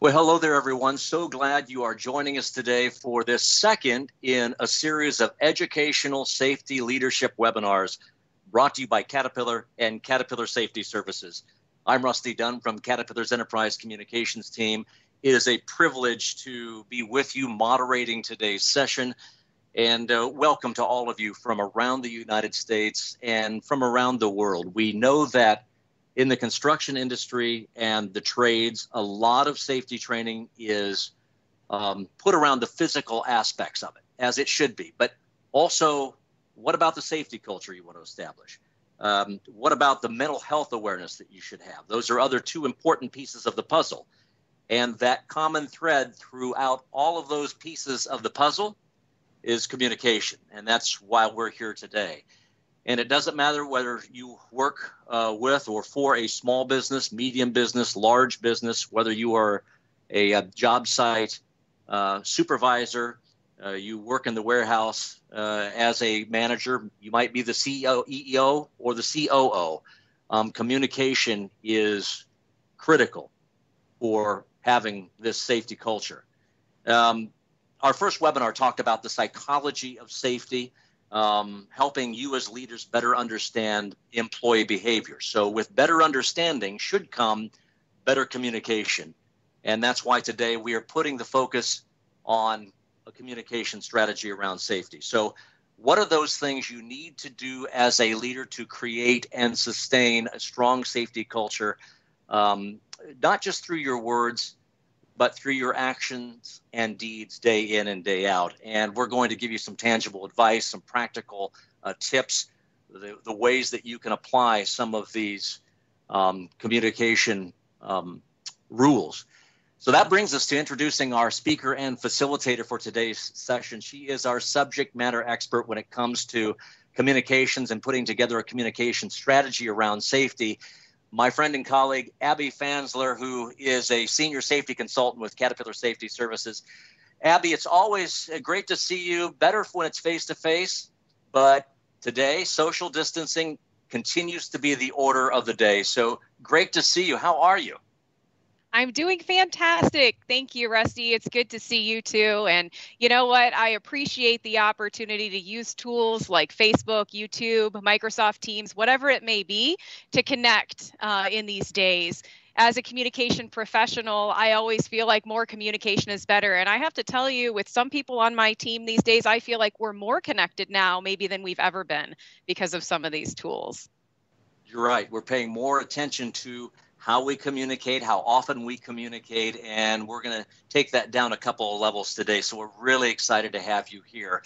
Well, hello there, everyone. So glad you are joining us today for this second in a series of educational safety leadership webinars brought to you by Caterpillar and Caterpillar Safety Services. I'm Rusty Dunn from Caterpillar's Enterprise Communications team. It is a privilege to be with you moderating today's session. And welcome to all of you from around the United States and from around the world. We know that in the construction industry and the trades, a lot of safety training is put around the physical aspects of it, as it should be. But also, what about the safety culture you want to establish? What about the mental health awareness that you should have? Those are other two important pieces of the puzzle. And that common thread throughout all of those pieces of the puzzle is communication. And that's why we're here today. And it doesn't matter whether you work with or for a small business, medium business, large business, whether you are a job site supervisor, you work in the warehouse as a manager, you might be the CEO, EEO, or the COO. Communication is critical for having this safety culture. Our first webinar talked about the psychology of safety. Helping you as leaders better understand employee behavior. So with better understanding should come better communication. And that's why today we are putting the focus on a communication strategy around safety. So what are those things you need to do as a leader to create and sustain a strong safety culture, not just through your words, but through your actions and deeds day in and day out. And we're going to give you some tangible advice, some practical tips, the ways that you can apply some of these communication rules. So that brings us to introducing our speaker and facilitator for today's session. She is our subject matter expert when it comes to communications and putting together a communication strategy around safety. My friend and colleague, Abby Fansler, who is a senior safety consultant with Caterpillar Safety Services. Abby, it's always great to see you, better when it's face-to-face, but today, social distancing continues to be the order of the day. So great to see you. How are you? I'm doing fantastic. Thank you, Rusty. It's good to see you too. And you know what? I appreciate the opportunity to use tools like Facebook, YouTube, Microsoft Teams, whatever it may be, to connect in these days. As a communication professional, I always feel like more communication is better. And I have to tell you, with some people on my team these days, I feel like we're more connected now maybe than we've ever been because of some of these tools. You're right. We're paying more attention to how we communicate, how often we communicate, and we're going to take that down a couple of levels today. So we're really excited to have you here.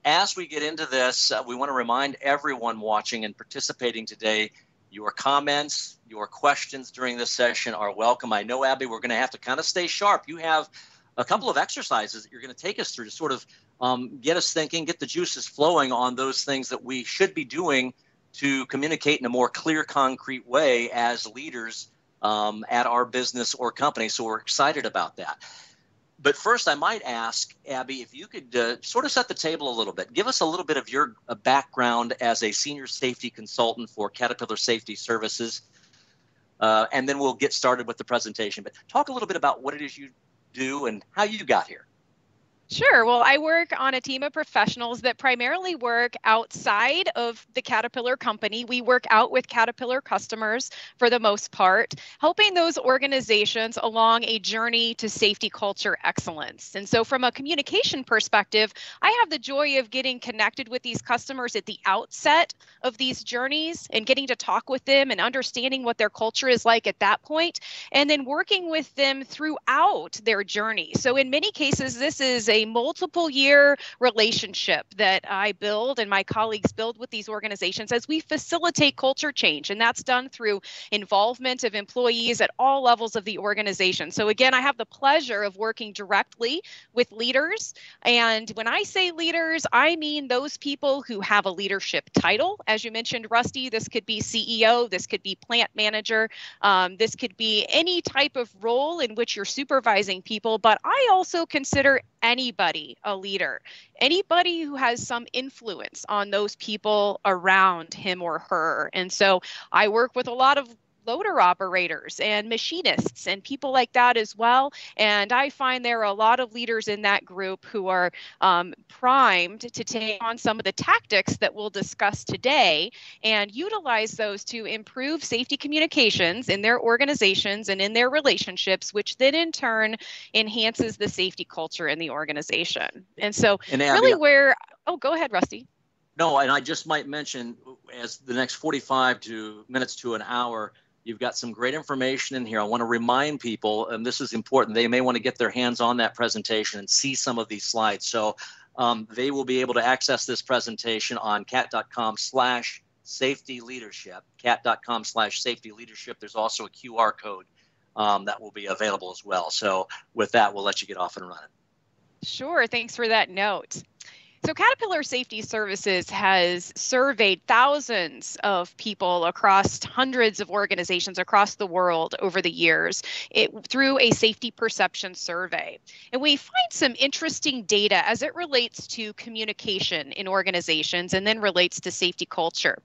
As we get into this, we want to remind everyone watching and participating today, your comments, your questions during this session are welcome. I know, Abby, we're going to have to kind of stay sharp. You have a couple of exercises that you're going to take us through to sort of get us thinking, get the juices flowing on those things that we should be doing to communicate in a more clear, concrete way as leaders at our business or company. So we're excited about that. But first, I might ask, Abby, if you could sort of set the table a little bit. Give us a little bit of your background as a senior safety consultant for Caterpillar Safety Services, and then we'll get started with the presentation. But talk a little bit about what it is you do and how you got here. Sure. Well, I work on a team of professionals that primarily work outside of the Caterpillar company. We work out with Caterpillar customers for the most part, helping those organizations along a journey to safety culture excellence. And so from a communication perspective, I have the joy of getting connected with these customers at the outset of these journeys and getting to talk with them and understanding what their culture is like at that point, and then working with them throughout their journey. So in many cases, this is a multiple year relationship that I build and my colleagues build with these organizations as we facilitate culture change. And that's done through involvement of employees at all levels of the organization. So again, I have the pleasure of working directly with leaders. And when I say leaders, I mean those people who have a leadership title. As you mentioned, Rusty, this could be CEO, this could be plant manager, this could be any type of role in which you're supervising people. But I also consider anybody a leader, anybody who has some influence on those people around him or her. And so I work with a lot of loader operators and machinists and people like that as well. And I find there are a lot of leaders in that group who are primed to take on some of the tactics that we'll discuss today and utilize those to improve safety communications in their organizations and in their relationships, which then in turn enhances the safety culture in the organization. And so and Abby, really oh, go ahead, Rusty. No, and I just might mention, as the next 45 minutes to an hour, you've got some great information in here. I want to remind people, and this is important, they may want to get their hands on that presentation and see some of these slides. So they will be able to access this presentation on cat.com/safety leadership, cat.com/safety leadership. There's also a QR code that will be available as well. So with that, we'll let you get off and running. Sure. Thanks for that note. So Caterpillar Safety Services has surveyed thousands of people across hundreds of organizations across the world over the years through a safety perception survey. And we find some interesting data as it relates to communication in organizations and then relates to safety culture.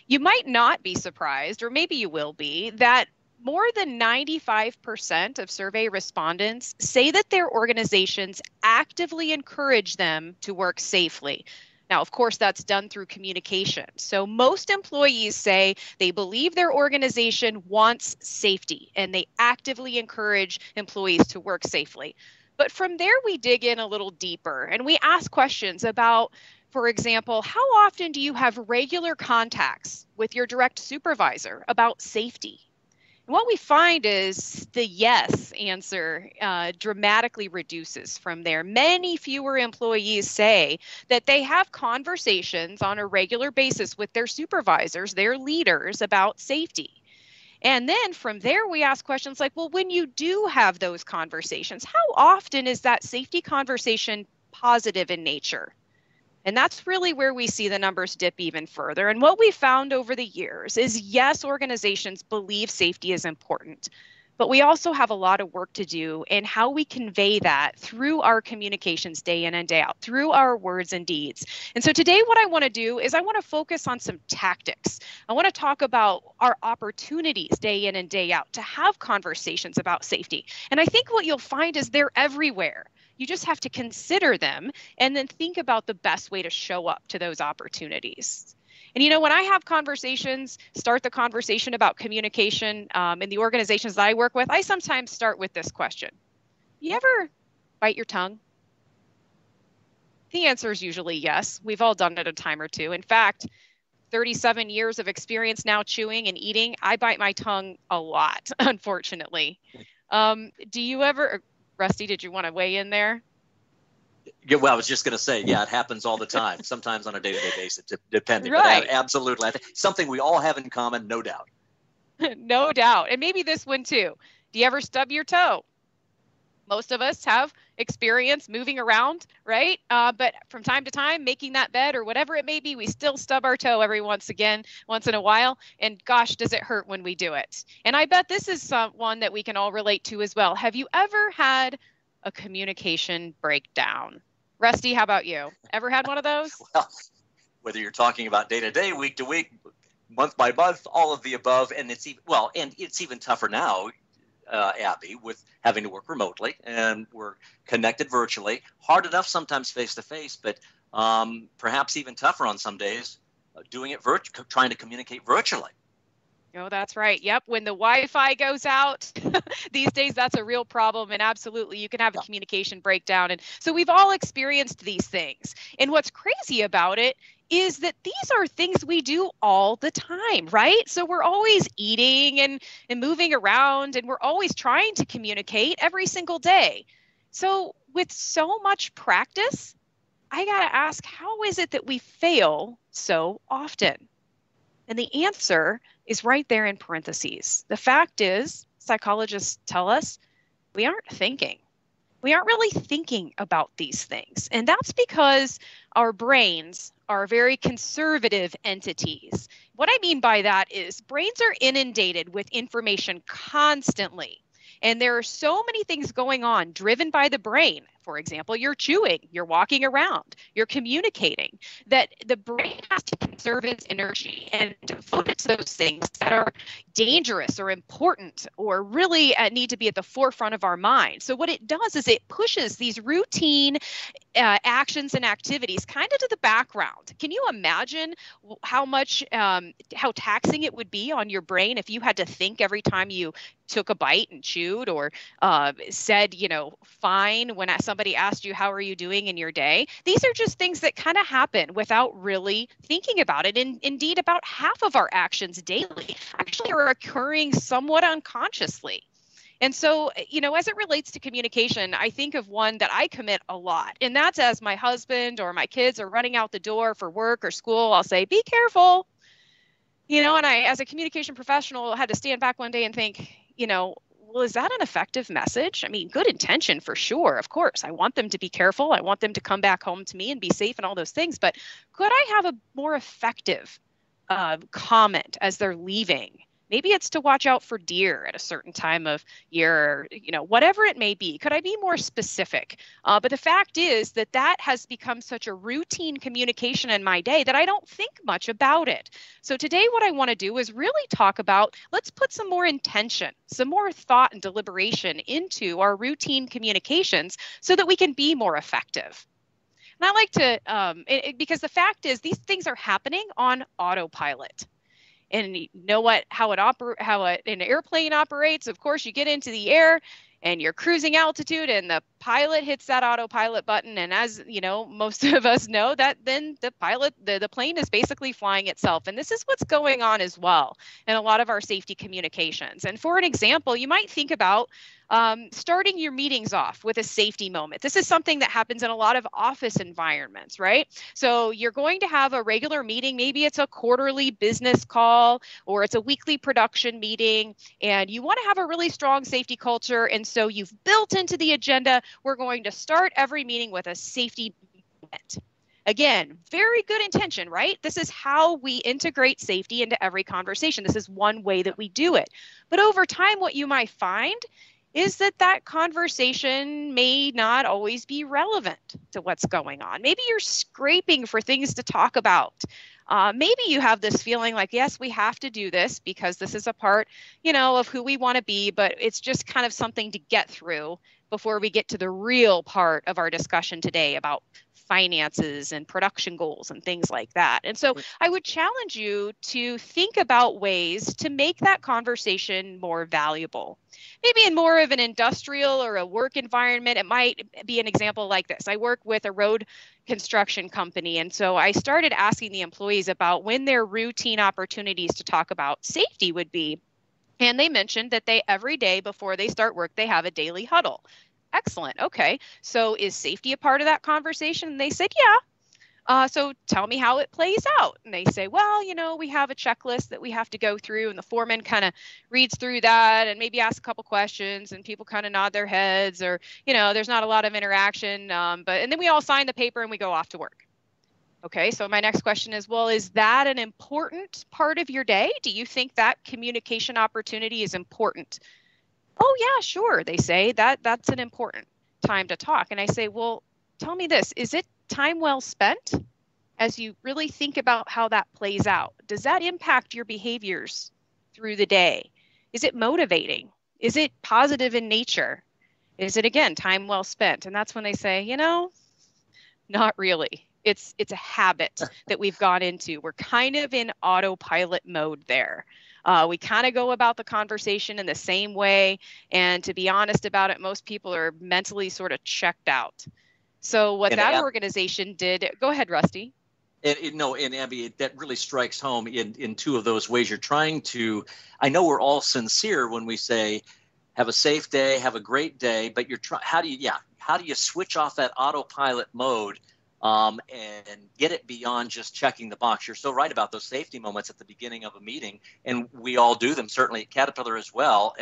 You might not be surprised, or maybe you will be, that more than 95% of survey respondents say that their organizations actively encourage them to work safely. Now, of course, that's done through communication. So most employees say they believe their organization wants safety and they actively encourage employees to work safely. But from there, we dig in a little deeper and we ask questions about, for example, how often do you have regular contacts with your direct supervisor about safety? What we find is the yes answer dramatically reduces from there. Many fewer employees say that they have conversations on a regular basis with their supervisors, their leaders, about safety. And then from there, we ask questions like, well, when you do have those conversations, how often is that safety conversation positive in nature? And that's really where we see the numbers dip even further. And what we found over the years is, yes, organizations believe safety is important, but we also have a lot of work to do in how we convey that through our communications day in and day out, through our words and deeds. And so today what I want to do is I want to focus on some tactics. I want to talk about our opportunities day in and day out to have conversations about safety. And I think what you'll find is they're everywhere. You just have to consider them and then think about the best way to show up to those opportunities. And, when I have conversations, start the conversation about communication in the organizations that I work with, I sometimes start with this question. You ever bite your tongue? The answer is usually yes. We've all done it a time or two. In fact, 37 years of experience now chewing and eating, I bite my tongue a lot, unfortunately. Do you ever... Rusty, did you want to weigh in there? Yeah, well, I was just going to say, yeah, it happens all the time, sometimes on a day-to-day basis, depending. Right. But absolutely. I think something we all have in common, no doubt. No doubt. And maybe this one too. Do you ever stub your toe? Most of us have experience moving around, right? But from time to time, making that bed or whatever it may be, we still stub our toe every once in a while. And gosh, does it hurt when we do it? And I bet this is one that we can all relate to as well. Have you ever had a communication breakdown? Rusty, how about you? Ever had one of those? Well, whether you're talking about day to day, week to week, month by month, all of the above, and it's even tougher now. Abby, with having to work remotely and we're connected virtually. Hard enough sometimes face to face, but perhaps even tougher on some days doing it trying to communicate virtually. Oh, that's right. Yep. When the Wi-Fi goes out these days, that's a real problem. And absolutely, you can have a communication breakdown. And so we've all experienced these things. And what's crazy about it is that these are things we do all the time, right? So we're always eating and moving around, and we're always trying to communicate every single day. So with so much practice, I got to ask, how is it that we fail so often? And the answer is right there in parentheses. The fact is, psychologists tell us, we aren't thinking. We aren't really thinking about these things. And that's because our brains are very conservative entities. What I mean by that is brains are inundated with information constantly. And there are so many things going on driven by the brain. for example, you're chewing, you're walking around, you're communicating, that the brain has to conserve its energy and devote it to those things that are dangerous or important or really need to be at the forefront of our mind. So what it does is it pushes these routine actions and activities kind of to the background. Can you imagine how taxing it would be on your brain if you had to think every time you took a bite and chewed, or said, fine when somebody asked you, how are you doing in your day? These are just things that kind of happen without really thinking about it. And indeed, about half of our actions daily actually are occurring somewhat unconsciously. And so, as it relates to communication, I think of one that I commit a lot. And that's as my husband or my kids are running out the door for work or school, I'll say, be careful. And I, as a communication professional, had to stand back one day and think, well, is that an effective message? I mean, good intention for sure. Of course, I want them to be careful. I want them to come back home to me and be safe and all those things. But could I have a more effective comment as they're leaving? Maybe it's to watch out for deer at a certain time of year, or, whatever it may be. Could I be more specific? But the fact is that has become such a routine communication in my day that I don't think much about it. So today what I want to do is really talk about, let's put some more intention, some more thought and deliberation into our routine communications so that we can be more effective. And I like to, because the fact is these things are happening on autopilot. And you know how an airplane operates. Of course, you get into the air and you're cruising altitude and the pilot hits that autopilot button. And as most of us know, that then the plane is basically flying itself. And this is what's going on as well in a lot of our safety communications. And for an example, you might think about starting your meetings off with a safety moment. This is something that happens in a lot of office environments, right? So you're going to have a regular meeting. Maybe it's a quarterly business call or it's a weekly production meeting, and you want to have a really strong safety culture. And so you've built into the agenda, we're going to start every meeting with a safety moment. Again, very good intention, right? This is how we integrate safety into every conversation. This is one way that we do it. But over time, what you might find is that conversation may not always be relevant to what's going on. Maybe you're scraping for things to talk about. Maybe you have this feeling like, yes, we have to do this because this is a part, of who we want to be, but it's just kind of something to get through before we get to the real part of our discussion today about finances and production goals and things like that. And so I would challenge you to think about ways to make that conversation more valuable. Maybe in more of an industrial or a work environment, it might be an example like this. I work with a road construction company. And so I started asking the employees about when their routine opportunities to talk about safety would be. And they mentioned that every day before they start work, they have a daily huddle. Excellent. Okay. So is safety a part of that conversation? And they said, yeah. So tell me how it plays out. And they say, well, we have a checklist that we have to go through, and the foreman kind of reads through that and maybe asks a couple questions, and people kind of nod their heads, or, there's not a lot of interaction. And then we all sign the paper and we go off to work. Okay. So my next question is, well, is that an important part of your day? Do you think that communication opportunity is important? Oh, yeah, sure. They say that's an important time to talk. And I say, well, tell me this, is it time well spent as you really think about how that plays out? Does that impact your behaviors through the day? Is it motivating? Is it positive in nature? Is it, again, time well spent? And that's when they say, not really. It's a habit that we've gone into. We're kind of in autopilot mode there. We kind of go about the conversation in the same way. And to be honest about it, most people are mentally sort of checked out. So what that organization did, go ahead, Rusty. And Abby, that really strikes home in two of those ways. You're trying to, I know we're all sincere when we say, have a safe day, have a great day, but how do you switch off that autopilot mode and get it beyond just checking the box? You're so right about those safety moments at the beginning of a meeting, and we all do them, certainly at Caterpillar as well.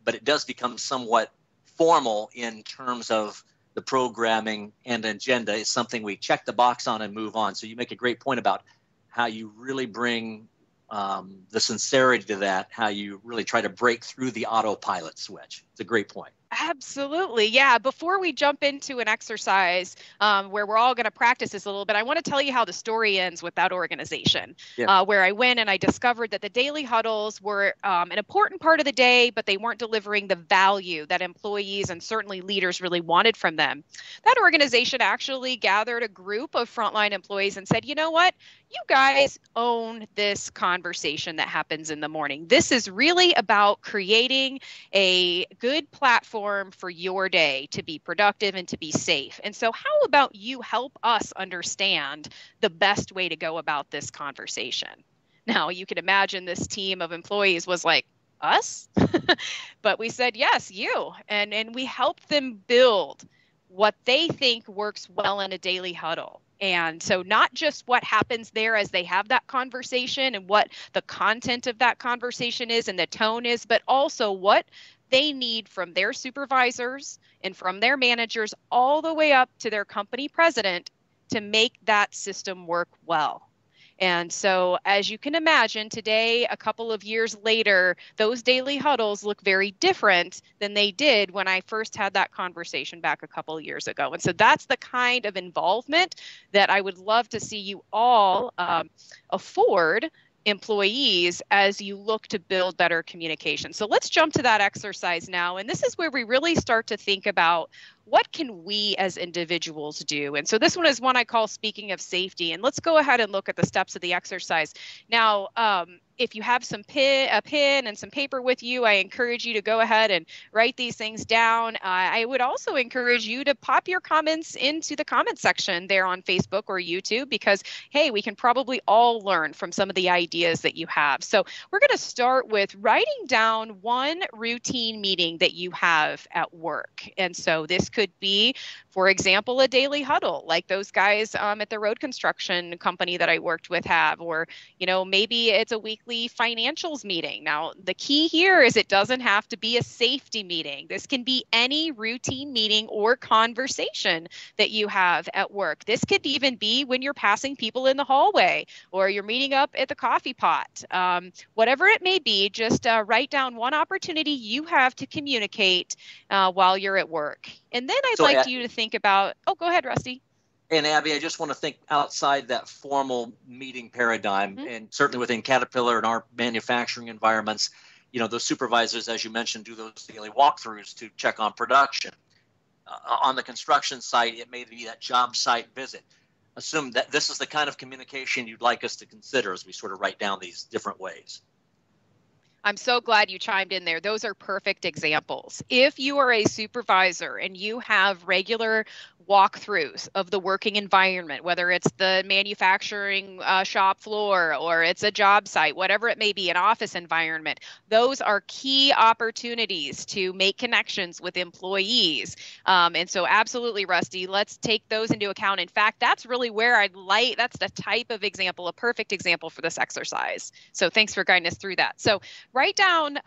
But it does become somewhat formal in terms of the programming and agenda. Is something we check the box on and move on. So you make a great point about how you really bring the sincerity to that, how you really try to break through the autopilot switch. It's a great point. Absolutely. Yeah. Before we jump into an exercise where we're all going to practice this a little bit, I want to tell you how the story ends with that organization, Yeah. where I went and I discovered that the daily huddles were an important part of the day, but they weren't delivering the value that employees and certainly leaders really wanted from them. That organization actually gathered a group of frontline employees and said, you know what? You guys own this conversation that happens in the morning. This is really about creating a good platform for your day to be productive and to be safe. And so, how about you help us understand the best way to go about this conversation? Now, you can imagine this team of employees was like, us? But we said, yes, you. And we helped them build what they think works well in a daily huddle. And so, not just what happens there as they have that conversation and what the content of that conversation is and the tone is, but also what they need from their supervisors and from their managers all the way up to their company president to make that system work well. And so, as you can imagine, today, a couple of years later, those daily huddles look very different than they did when I first had that conversation back a couple of years ago. And so that's the kind of involvement that I would love to see you all afford employees as you look to build better communication. So let's jump to that exercise now. And this is where we really start to think about what can we as individuals do? And so this one is one I call speaking of safety. And let's go ahead and look at the steps of the exercise. Now, if you have a pen and some paper with you, I encourage you to go ahead and write these things down. I would also encourage you to pop your comments into the comment section there on Facebook or YouTube because, hey, we can probably all learn from some of the ideas that you have. So we're going to start with writing down one routine meeting that you have at work. And so this could be, for example, a daily huddle like those guys at the road construction company that I worked with have, or, maybe it's a weekly financials meeting. Now, the key here is it doesn't have to be a safety meeting. This can be any routine meeting or conversation that you have at work. This could even be when you're passing people in the hallway or you're meeting up at the coffee pot. Whatever it may be, just write down one opportunity you have to communicate while you're at work. And then I'd like you to think about, go ahead, Rusty. And Abby, I just want to think outside that formal meeting paradigm, and certainly within Caterpillar and our manufacturing environments, those supervisors, as you mentioned, do those daily walkthroughs to check on production. On the construction site, it may be that job site visit. Assume that this is the kind of communication you'd like us to consider as we sort of write down these different ways. I'm so glad you chimed in there. Those are perfect examples. If you are a supervisor and you have regular walkthroughs of the working environment, whether it's the manufacturing shop floor or it's a job site, whatever it may be, an office environment, those are key opportunities to make connections with employees. And so absolutely, Rusty, let's take those into account. In fact, that's really where that's the type of example, a perfect example for this exercise. So thanks for guiding us through that. So write down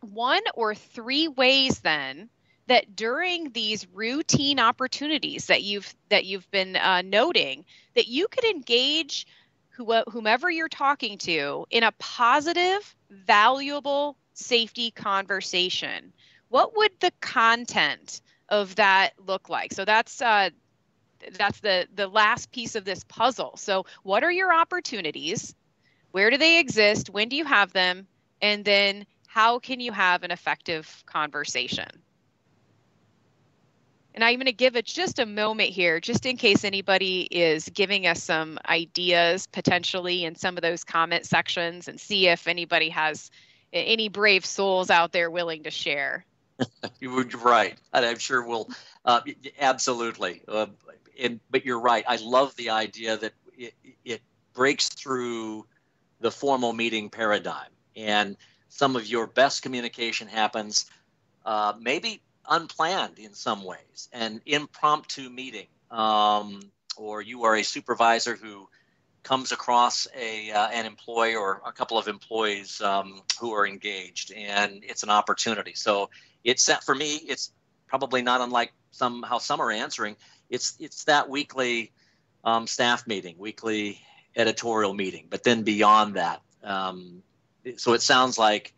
1 or 3 ways then that during these routine opportunities that you've been noting, that you could engage whomever you're talking to in a positive, valuable safety conversation. What would the content of that look like? So that's the last piece of this puzzle. So what are your opportunities? Where do they exist? When do you have them? And then how can you have an effective conversation? And I'm going to give it just a moment here, just in case anybody is giving us some ideas potentially in some of those comment sections, and see if anybody has any brave souls out there willing to share. You're right. I'm sure we'll, absolutely. But you're right. I love the idea that it breaks through the formal meeting paradigm, and some of your best communication happens maybe unplanned in some ways, an impromptu meeting, or you are a supervisor who comes across an employee or a couple of employees who are engaged, and it's an opportunity. So for me, it's probably not unlike how some are answering. It's that weekly staff meeting, weekly editorial meeting, but then beyond that. So it sounds like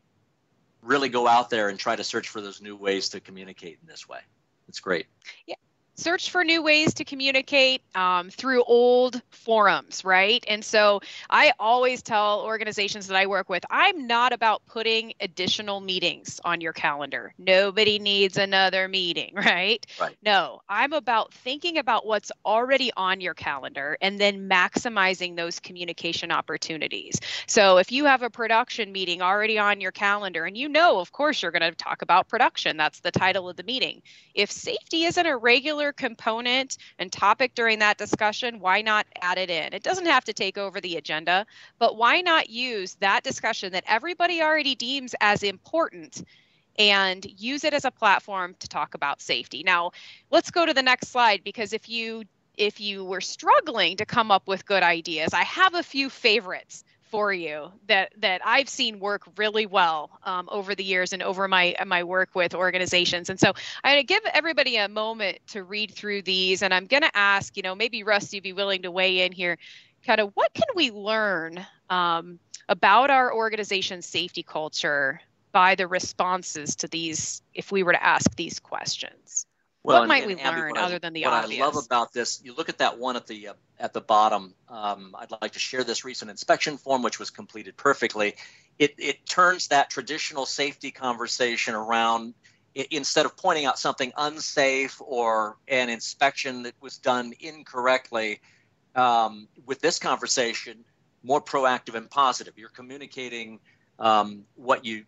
really go out there and try to search for those new ways to communicate in this way. It's great. Yeah. Search for new ways to communicate through old forums, right? And so I always tell organizations that I work with, I'm not about putting additional meetings on your calendar. Nobody needs another meeting, right? Right. No, I'm about thinking about what's already on your calendar and then maximizing those communication opportunities. So if you have a production meeting already on your calendar, and of course, you're going to talk about production, that's the title of the meeting. If safety isn't a regular component and topic during that discussion, why not add it in? It doesn't have to take over the agenda, but why not use that discussion that everybody already deems as important and use it as a platform to talk about safety? Now, let's go to the next slide, because if you were struggling to come up with good ideas, I have a few favorites for you that I've seen work really well over the years and over my work with organizations. And so I'm going to give everybody a moment to read through these. And I'm going to ask, maybe Russ, you'd be willing to weigh in here, kind of what can we learn about our organization's safety culture by the responses to these, if we were to ask these questions? Well, what might we learn other than the obvious? What I love about this, you look at that one at the bottom. I'd like to share this recent inspection form, which was completed perfectly. It turns that traditional safety conversation around. Instead of pointing out something unsafe or an inspection that was done incorrectly, with this conversation, more proactive and positive. You're communicating what you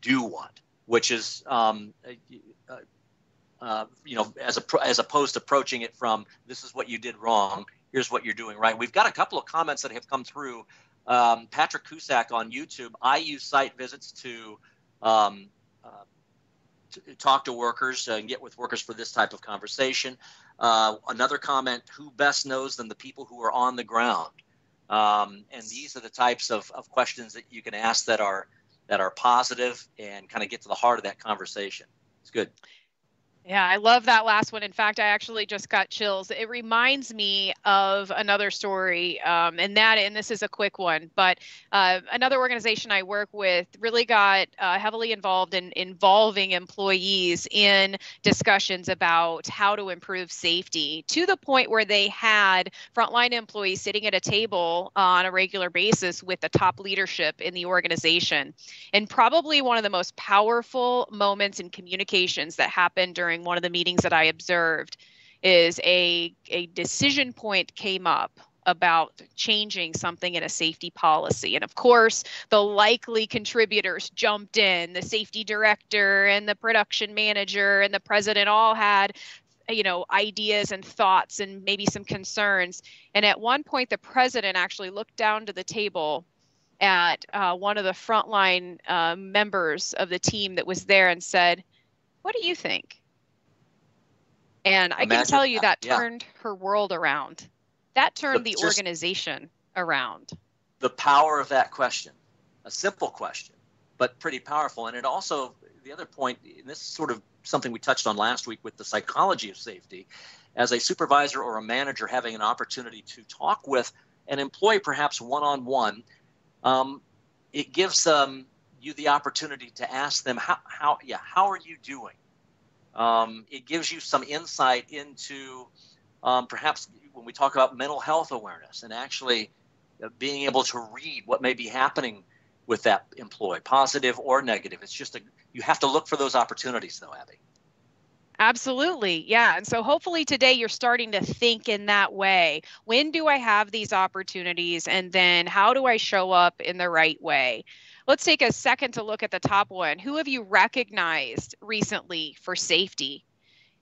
do want, which is as opposed to approaching it from, this is what you did wrong, here's what you're doing right. We've got a couple of comments that have come through. Patrick Cusack on YouTube, I use site visits to talk to workers and get with workers for this type of conversation. Another comment, who best knows than the people who are on the ground? And these are the types of questions that you can ask that are positive and kind of get to the heart of that conversation. It's good. Yeah, I love that last one. In fact, I actually just got chills. It reminds me of another story, and this is a quick one, but another organization I work with really got heavily involved in involving employees in discussions about how to improve safety, to the point where they had frontline employees sitting at a table on a regular basis with the top leadership in the organization. And probably one of the most powerful moments in communications that happened during one of the meetings that I observed is a decision point came up about changing something in a safety policy. And of course, the likely contributors jumped in. The safety director and the production manager and the president all had ideas and thoughts and maybe some concerns. And at one point, the president actually looked down to the table at one of the frontline members of the team that was there and said, "What do you think?" And I can tell you that turned her world around. That turned the organization around. The power of that question, a simple question, but pretty powerful. And it also, the other point, and this is sort of something we touched on last week with the psychology of safety, as a supervisor or a manager having an opportunity to talk with an employee, perhaps one-on-one, it gives you the opportunity to ask them, how are you doing? It gives you some insight into perhaps when we talk about mental health awareness and actually being able to read what may be happening with that employee, positive or negative. It's just you have to look for those opportunities, though, Abby. Absolutely. Yeah. And so hopefully today you're starting to think in that way. When do I have these opportunities? And then how do I show up in the right way? Let's take a second to look at the top one. Who have you recognized recently for safety?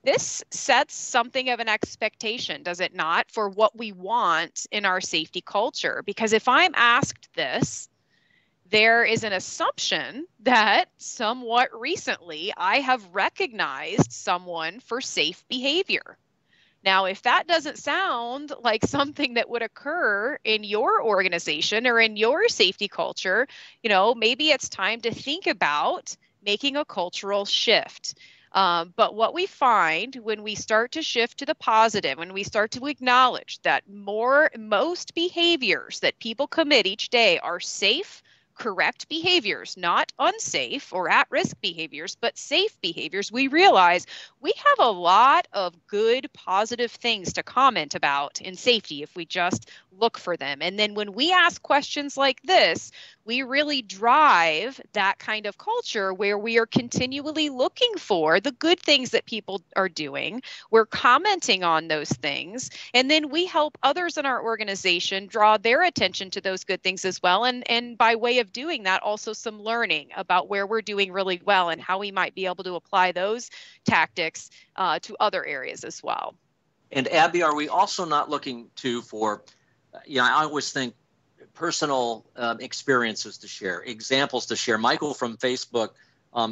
This sets something of an expectation, does it not, for what we want in our safety culture? Because if I'm asked this, there is an assumption that somewhat recently I have recognized someone for safe behavior. Now, if that doesn't sound like something that would occur in your organization or in your safety culture, maybe it's time to think about making a cultural shift. But what we find when we start to shift to the positive, when we start to acknowledge that most behaviors that people commit each day are safe, correct behaviors, not unsafe or at-risk behaviors, but safe behaviors, we realize we have a lot of good, positive things to comment about in safety if we just look for them. And then when we ask questions like this, we really drive that kind of culture where we are continually looking for the good things that people are doing. We're commenting on those things, and then we help others in our organization draw their attention to those good things as well. And by way of doing that, also some learning about where we're doing really well and how we might be able to apply those tactics to other areas as well. And Abby, are we also not looking for, I always think personal experiences to share, examples to share. Michael from Facebook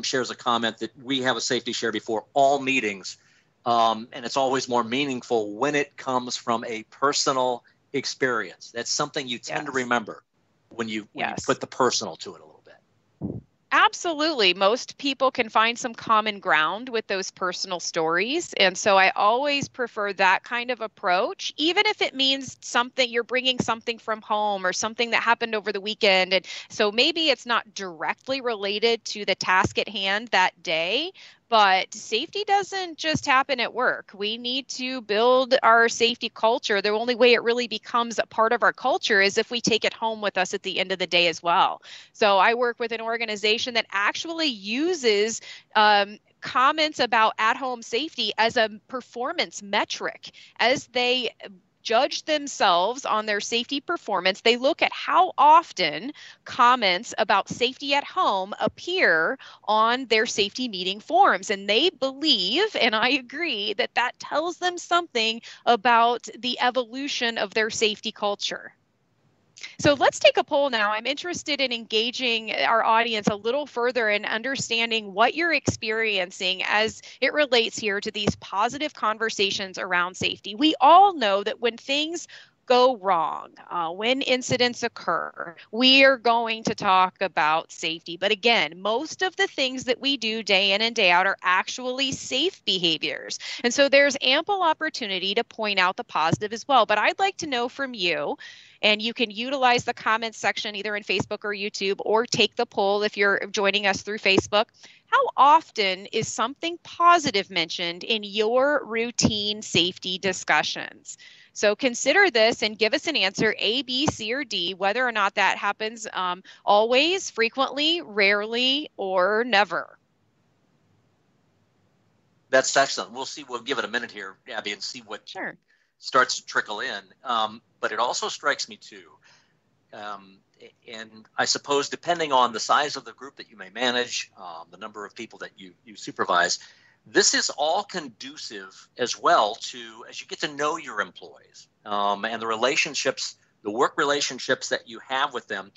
shares a comment that we have a safety share before all meetings. And it's always more meaningful when it comes from a personal experience. That's something you tend to remember when you put the personal to it a little bit. Absolutely. Most people can find some common ground with those personal stories. And so I always prefer that kind of approach, even if it means something, you're bringing something from home or something that happened over the weekend. And so maybe it's not directly related to the task at hand that day, but safety doesn't just happen at work. We need to build our safety culture. The only way it really becomes a part of our culture is if we take it home with us at the end of the day as well. So I work with an organization that actually uses comments about at-home safety as a performance metric. As they judge themselves on their safety performance, they look at how often comments about safety at home appear on their safety meeting forms. And they believe, and I agree, that that tells them something about the evolution of their safety culture. So let's take a poll now. I'm interested in engaging our audience a little further and understanding what you're experiencing as it relates here to these positive conversations around safety. We all know that when things go wrong, when incidents occur, we are going to talk about safety. But again, most of the things that we do day in and day out are actually safe behaviors. And so there's ample opportunity to point out the positive as well. But I'd like to know from you, and you can utilize the comments section either in Facebook or YouTube, or take the poll if you're joining us through Facebook. How often is something positive mentioned in your routine safety discussions? So consider this and give us an answer, A, B, C, or D, whether or not that happens always, frequently, rarely, or never. That's excellent. We'll give it a minute here, Abby, and see what starts to trickle in. But it also strikes me too, and I suppose depending on the size of the group that you may manage, the number of people that you supervise, this is all conducive as well to, as you get to know your employees and the relationships, the work relationships that you have with them.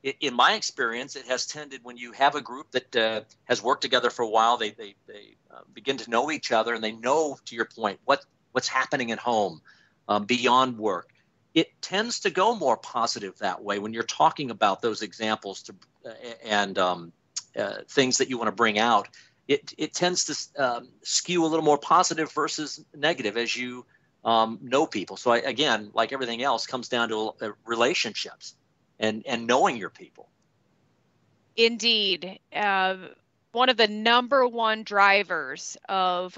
In my experience, it has tended, when you have a group that has worked together for a while, they begin to know each other, and they know, to your point, what's happening at home beyond work. It tends to go more positive that way when you're talking about those examples and things that you want to bring out. It tends to skew a little more positive versus negative as you know people. So again, like everything else, comes down to relationships and knowing your people. Indeed. One of the number one drivers of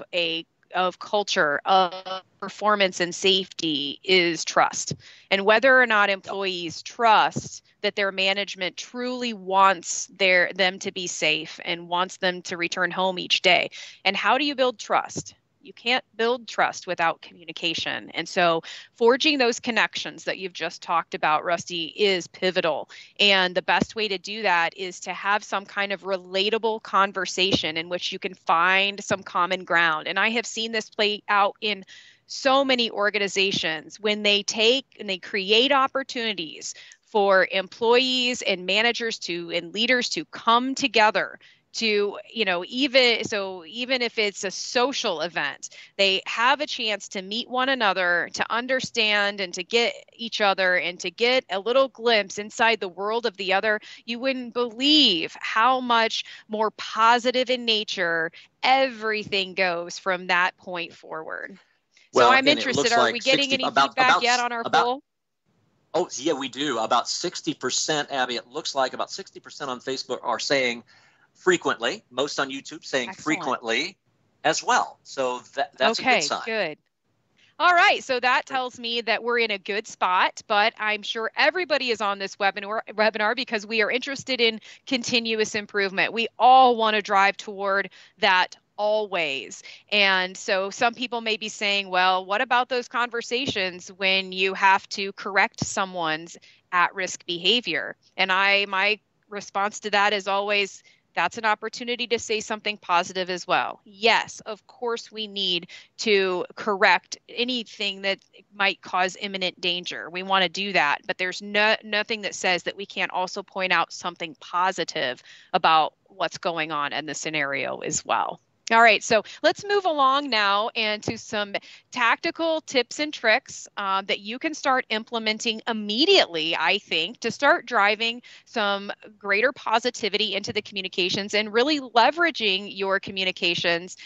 culture, of performance and safety is trust. And whether or not employees trust that their management truly wants them to be safe and wants them to return home each day. And how do you build trust? You can't build trust without communication. And so forging those connections that you've just talked about, Rusty, is pivotal. And the best way to do that is to have some kind of relatable conversation in which you can find some common ground. And I have seen this play out in so many organizations when they take and they create opportunities for employees and managers and leaders to come together to, even if it's a social event, they have a chance to meet one another, to understand and to get each other and to get a little glimpse inside the world of the other. You wouldn't believe how much more positive in nature everything goes from that point forward. So I'm interested, are we getting any feedback yet on our poll? Oh, yeah, we do. About 60%, Abby, it looks like about 60% on Facebook are saying frequently, most on YouTube saying Excellent. frequently as well. So that's a good Okay, sign. good. All right, so that tells me that we're in a good spot, but I'm sure everybody is on this webinar because we are interested in continuous improvement. We all want to drive toward that always. And so some people may be saying, well, what about those conversations when you have to correct someone's at-risk behavior? And my response to that is always, that's an opportunity to say something positive as well. Yes, of course we need to correct anything that might cause imminent danger. We want to do that, but there's nothing that says that we can't also point out something positive about what's going on in the scenario as well. All right, so let's move along now and to some tactical tips and tricks that you can start implementing immediately, I think, to start driving some greater positivity into the communications and really leveraging your communications,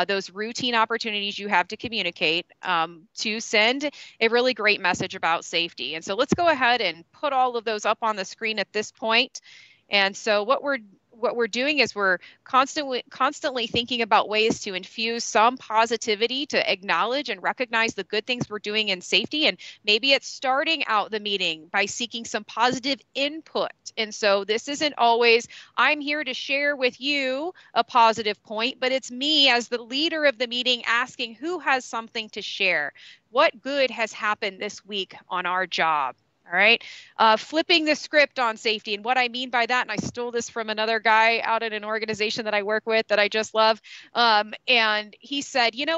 those routine opportunities you have to communicate, to send a really great message about safety. And so let's go ahead and put all of those up on the screen at this point. And so what we're doing is we're constantly thinking about ways to infuse some positivity, to acknowledge and recognize the good things we're doing in safety. And maybe it's starting out the meeting by seeking some positive input. And so this isn't always, I'm here to share with you a positive point, but it's me as the leader of the meeting asking who has something to share. What good has happened this week on our job? All right. Flipping the script on safety. And what I mean by that, and I stole this from another guy out at an organization that I work with that I just love. And he said, you know,